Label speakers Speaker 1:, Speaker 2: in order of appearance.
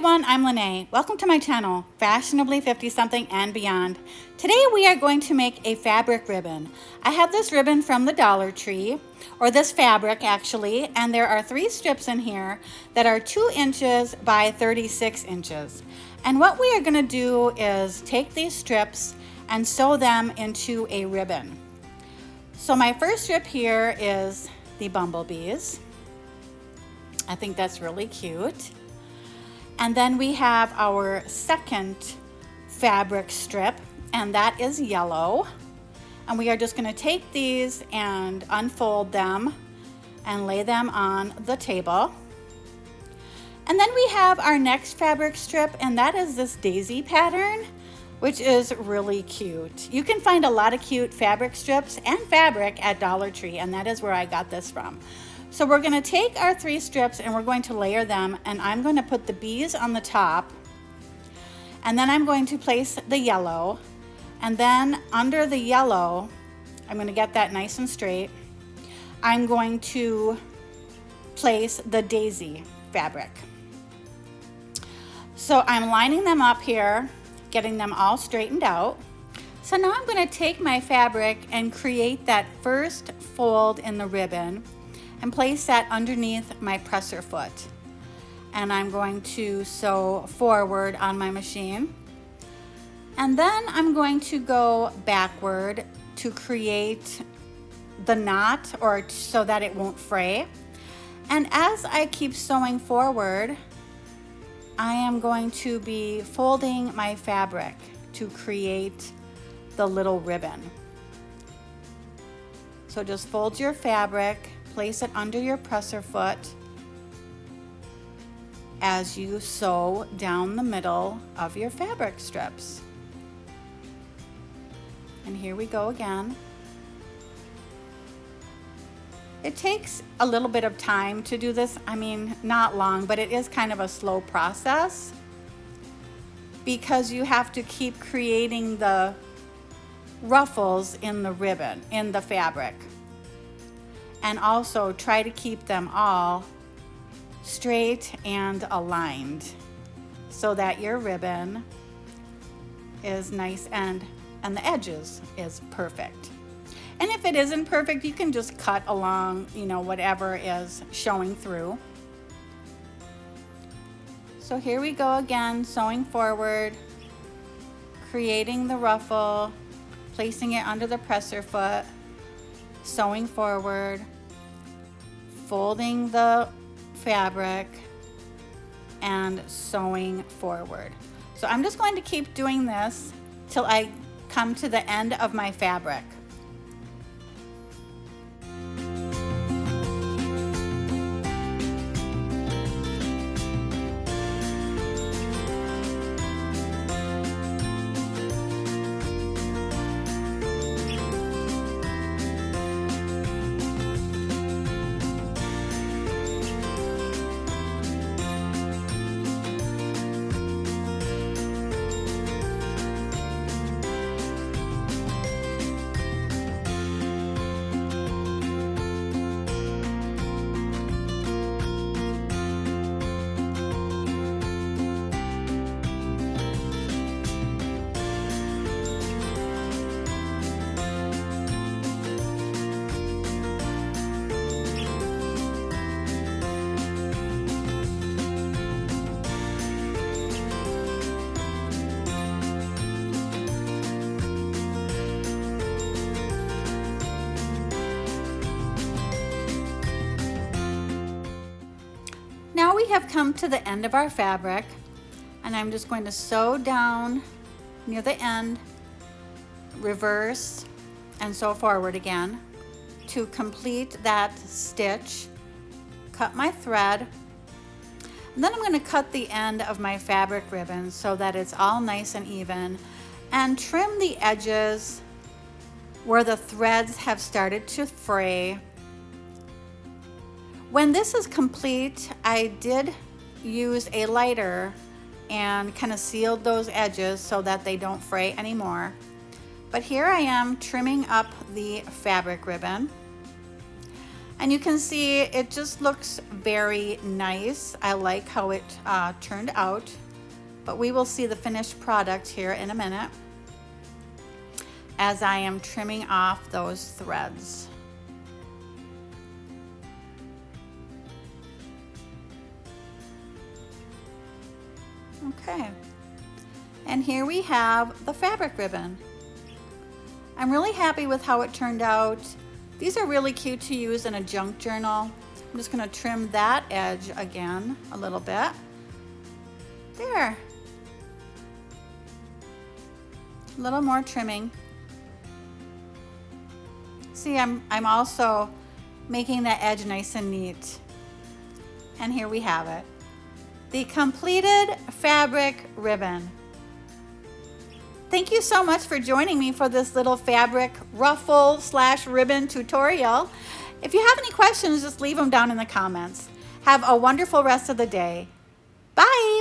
Speaker 1: everyone, I'm Lene. Welcome to my channel, Fashionably 50-something and beyond. Today we are going to make a fabric ribbon. I have this ribbon from the Dollar Tree, or this fabric actually, and there are 3 strips in here that are 2 inches by 36 inches. And what we are going to do is take these strips and sew them into a ribbon. So my first strip here is the bumblebees. I think that's really cute. And then we have our second fabric strip, and that is yellow. And we are just going to take these and unfold them and lay them on the table. And then we have our next fabric strip, and that is this daisy pattern, which is really cute. You can find a lot of cute fabric strips and fabric at Dollar Tree, and that is where I got this from. So we're going to take our 3 strips and we're going to layer them, and I'm going to put the bees on the top, and then I'm going to place the yellow, and then under the yellow, I'm going to get that nice and straight, I'm going to place the daisy fabric. So I'm lining them up here, getting them all straightened out. So now I'm going to take my fabric and create that first fold in the ribbon and place that underneath my presser foot. And I'm going to sew forward on my machine. And then I'm going to go backward to create the knot, or so that it won't fray. And as I keep sewing forward, I am going to be folding my fabric to create the little ribbon. So just fold your fabric, place it under your presser foot as you sew down the middle of your fabric strips. And here we go again. It takes a little bit of time to do this. I mean, not long, but it is kind of a slow process because you have to keep creating the ruffles in the ribbon, in the fabric. And also try to keep them all straight and aligned so that your ribbon is nice and the edges is perfect. And if it isn't perfect, you can just cut along, whatever is showing through. So here we go again, sewing forward, creating the ruffle, placing it under the presser foot, sewing forward, folding the fabric, and sewing forward. So I'm just going to keep doing this till I come to the end of my fabric. Now we have come to the end of our fabric, and I'm just going to sew down near the end, reverse, and sew forward again to complete that stitch. Cut my thread, and then I'm going to cut the end of my fabric ribbon so that it's all nice and even, and trim the edges where the threads have started to fray. When this is complete, I did use a lighter and kind of sealed those edges so that they don't fray anymore. But here I am trimming up the fabric ribbon. And you can see it just looks very nice. I like how it turned out, but we will see the finished product here in a minute as I am trimming off those threads. Okay, and here we have the fabric ribbon. I'm really happy with how it turned out. These are really cute to use in a junk journal. I'm just going to trim that edge again a little bit. There. A little more trimming. See, I'm also making that edge nice and neat. And here we have it. The completed fabric ribbon. Thank you so much for joining me for this little fabric ruffle / ribbon tutorial. If you have any questions, just leave them down in the comments. Have a wonderful rest of the day. Bye.